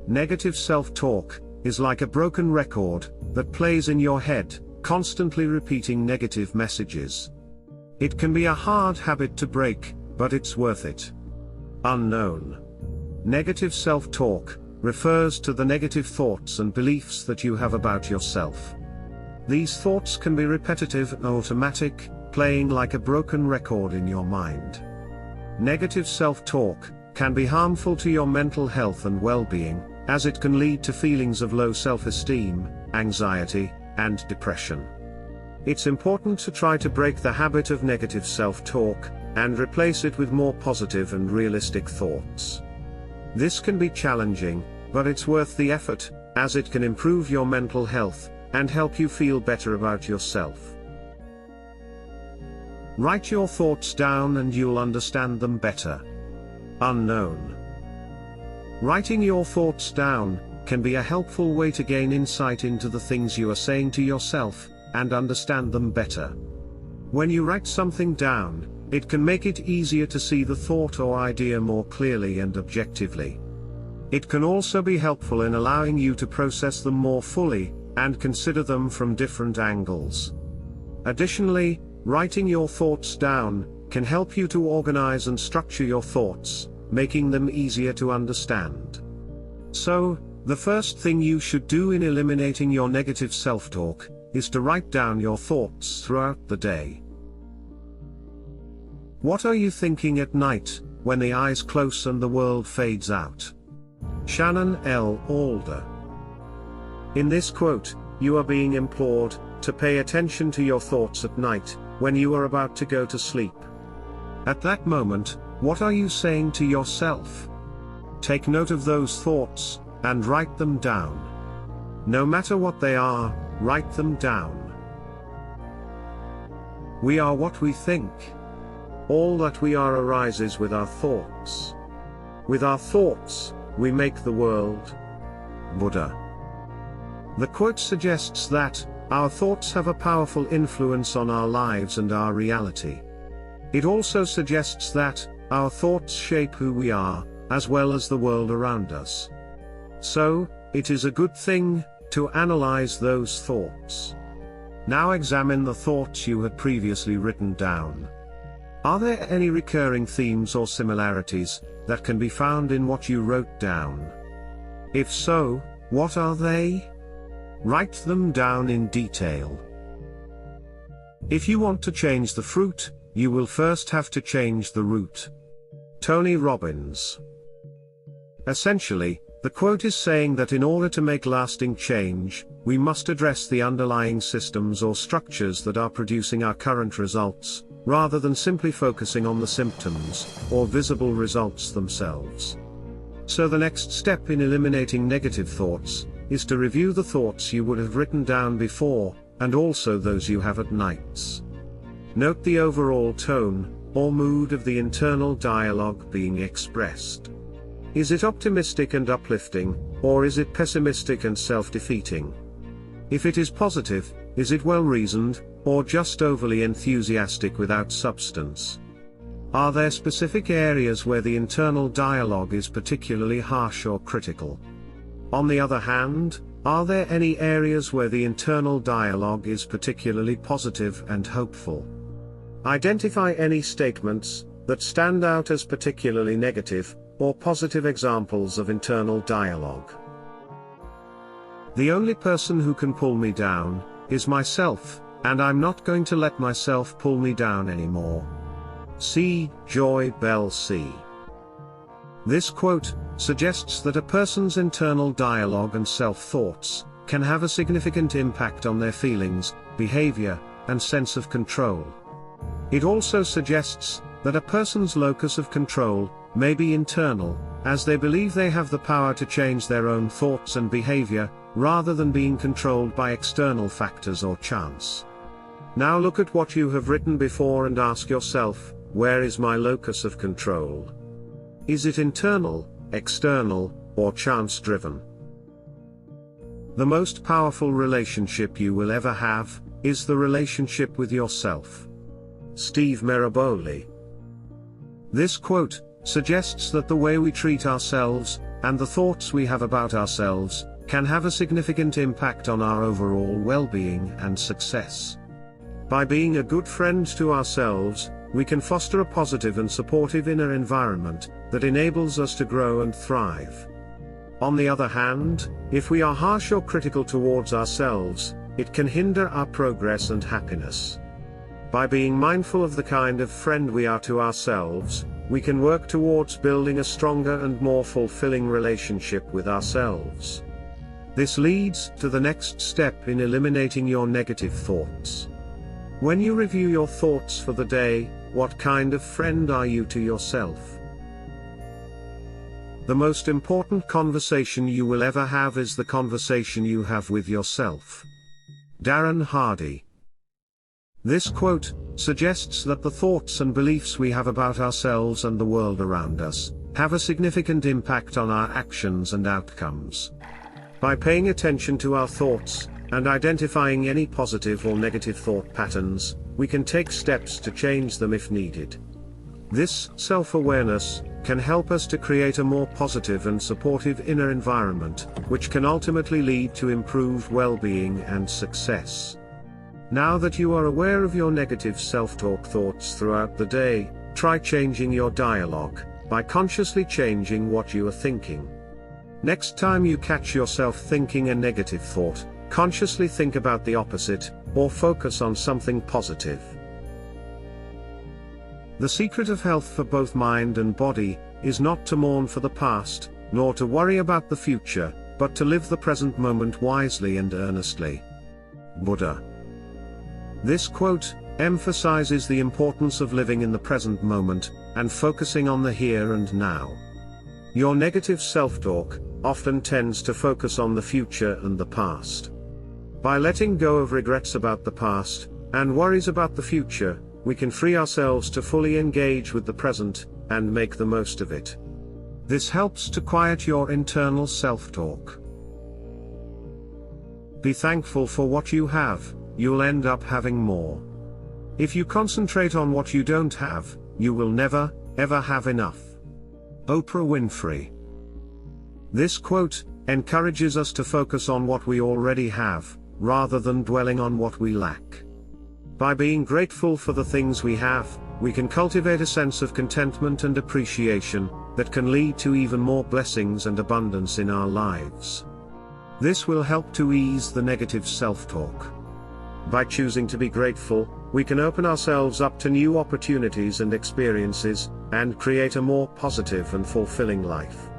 Negative self-talk is like a broken record that plays in your head, constantly repeating negative messages. It can be a hard habit to break, but it's worth it. Unknown. Negative self-talk refers to the negative thoughts and beliefs that you have about yourself. These thoughts can be repetitive and automatic, playing like a broken record in your mind. Negative self-talk can be harmful to your mental health and well-being, as it can lead to feelings of low self-esteem, anxiety, and depression. It's important to try to break the habit of negative self-talk, and replace it with more positive and realistic thoughts. This can be challenging, but it's worth the effort, as it can improve your mental health, and help you feel better about yourself. Write your thoughts down and you'll understand them better. Unknown. Writing your thoughts down can be a helpful way to gain insight into the things you are saying to yourself, and understand them better. When you write something down, it can make it easier to see the thought or idea more clearly and objectively. It can also be helpful in allowing you to process them more fully, and consider them from different angles. Additionally, writing your thoughts down can help you to organize and structure your thoughts, making them easier to understand. So, the first thing you should do in eliminating your negative self-talk is to write down your thoughts throughout the day. What are you thinking at night, when the eyes close and the world fades out? Shannon L. Alder. In this quote, you are being implored to pay attention to your thoughts at night, when you are about to go to sleep. At that moment, what are you saying to yourself? Take note of those thoughts, and write them down. No matter what they are, write them down. We are what we think. All that we are arises with our thoughts. With our thoughts, we make the world. Buddha. The quote suggests that our thoughts have a powerful influence on our lives and our reality. It also suggests that our thoughts shape who we are, as well as the world around us. So, it is a good thing to analyze those thoughts. Now examine the thoughts you had previously written down. Are there any recurring themes or similarities that can be found in what you wrote down? If so, what are they? Write them down in detail. If you want to change the fruit, you will first have to change the root. Tony Robbins. Essentially, the quote is saying that in order to make lasting change, we must address the underlying systems or structures that are producing our current results, rather than simply focusing on the symptoms, or visible results themselves. So the next step in eliminating negative thoughts, is to review the thoughts you would have written down before, and also those you have at nights. Note the overall tone, or mood of the internal dialogue being expressed. Is it optimistic and uplifting, or is it pessimistic and self-defeating? If it is positive, is it well-reasoned, or just overly enthusiastic without substance? Are there specific areas where the internal dialogue is particularly harsh or critical? On the other hand, are there any areas where the internal dialogue is particularly positive and hopeful? Identify any statements that stand out as particularly negative, or positive examples of internal dialogue. The only person who can pull me down is myself, and I'm not going to let myself pull me down anymore. C. Joy Bell C. This quote suggests that a person's internal dialogue and self-thoughts can have a significant impact on their feelings, behavior, and sense of control. It also suggests that a person's locus of control may be internal, as they believe they have the power to change their own thoughts and behavior, rather than being controlled by external factors or chance. Now look at what you have written before and ask yourself, where is my locus of control? Is it internal, external, or chance-driven? The most powerful relationship you will ever have is the relationship with yourself. Steve Maraboli. This quote suggests that the way we treat ourselves and the thoughts we have about ourselves can have a significant impact on our overall well-being and success. By being a good friend to ourselves, we can foster a positive and supportive inner environment that enables us to grow and thrive. On the other hand, if we are harsh or critical towards ourselves, it can hinder our progress and happiness. By being mindful of the kind of friend we are to ourselves, we can work towards building a stronger and more fulfilling relationship with ourselves. This leads to the next step in eliminating your negative thoughts. When you review your thoughts for the day, what kind of friend are you to yourself? The most important conversation you will ever have is the conversation you have with yourself. Darren Hardy. This quote suggests that the thoughts and beliefs we have about ourselves and the world around us have a significant impact on our actions and outcomes. By paying attention to our thoughts, and identifying any positive or negative thought patterns, we can take steps to change them if needed. This self-awareness can help us to create a more positive and supportive inner environment, which can ultimately lead to improved well-being and success. Now that you are aware of your negative self-talk thoughts throughout the day, try changing your dialogue by consciously changing what you are thinking. Next time you catch yourself thinking a negative thought, consciously think about the opposite, or focus on something positive. The secret of health for both mind and body is not to mourn for the past, nor to worry about the future, but to live the present moment wisely and earnestly. Buddha. This quote emphasizes the importance of living in the present moment, and focusing on the here and now. Your negative self-talk often tends to focus on the future and the past. By letting go of regrets about the past, and worries about the future, we can free ourselves to fully engage with the present, and make the most of it. This helps to quiet your internal self-talk. Be thankful for what you have, you'll end up having more. If you concentrate on what you don't have, you will never, ever have enough. Oprah Winfrey. This quote encourages us to focus on what we already have, rather than dwelling on what we lack. By being grateful for the things we have, we can cultivate a sense of contentment and appreciation that can lead to even more blessings and abundance in our lives. This will help to ease the negative self-talk. By choosing to be grateful, we can open ourselves up to new opportunities and experiences, and create a more positive and fulfilling life.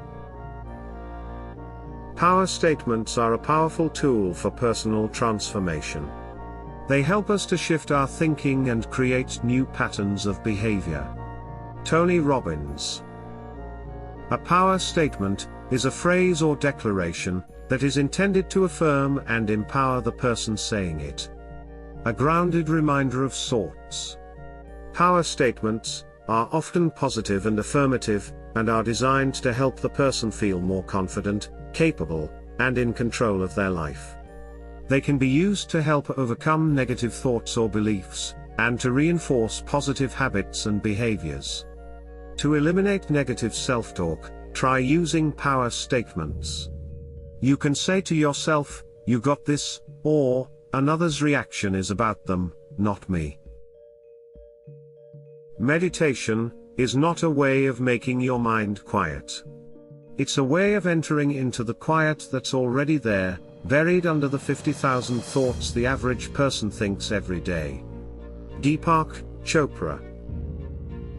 Power statements are a powerful tool for personal transformation. They help us to shift our thinking and create new patterns of behavior. Tony Robbins. A power statement is a phrase or declaration that is intended to affirm and empower the person saying it. A grounded reminder of sorts. Power statements are often positive and affirmative, and are designed to help the person feel more confident, capable, and in control of their life. They can be used to help overcome negative thoughts or beliefs, and to reinforce positive habits and behaviors. To eliminate negative self-talk, try using power statements. You can say to yourself, "You got this," or, "Another's reaction is about them, not me." Meditation is not a way of making your mind quiet. It's a way of entering into the quiet that's already there, buried under the 50,000 thoughts the average person thinks every day. Deepak Chopra.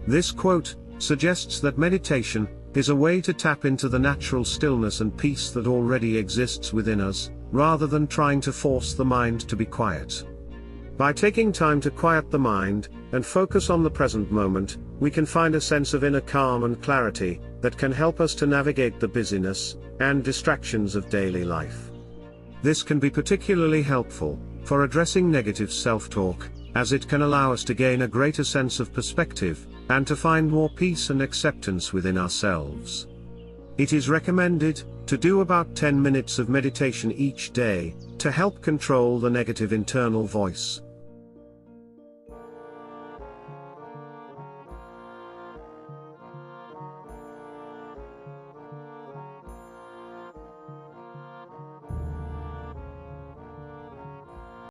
This quote suggests that meditation is a way to tap into the natural stillness and peace that already exists within us, rather than trying to force the mind to be quiet. By taking time to quiet the mind, and focus on the present moment, we can find a sense of inner calm and clarity that can help us to navigate the busyness and distractions of daily life. This can be particularly helpful for addressing negative self-talk, as it can allow us to gain a greater sense of perspective, and to find more peace and acceptance within ourselves. It is recommended to do about 10 minutes of meditation each day, to help control the negative internal voice.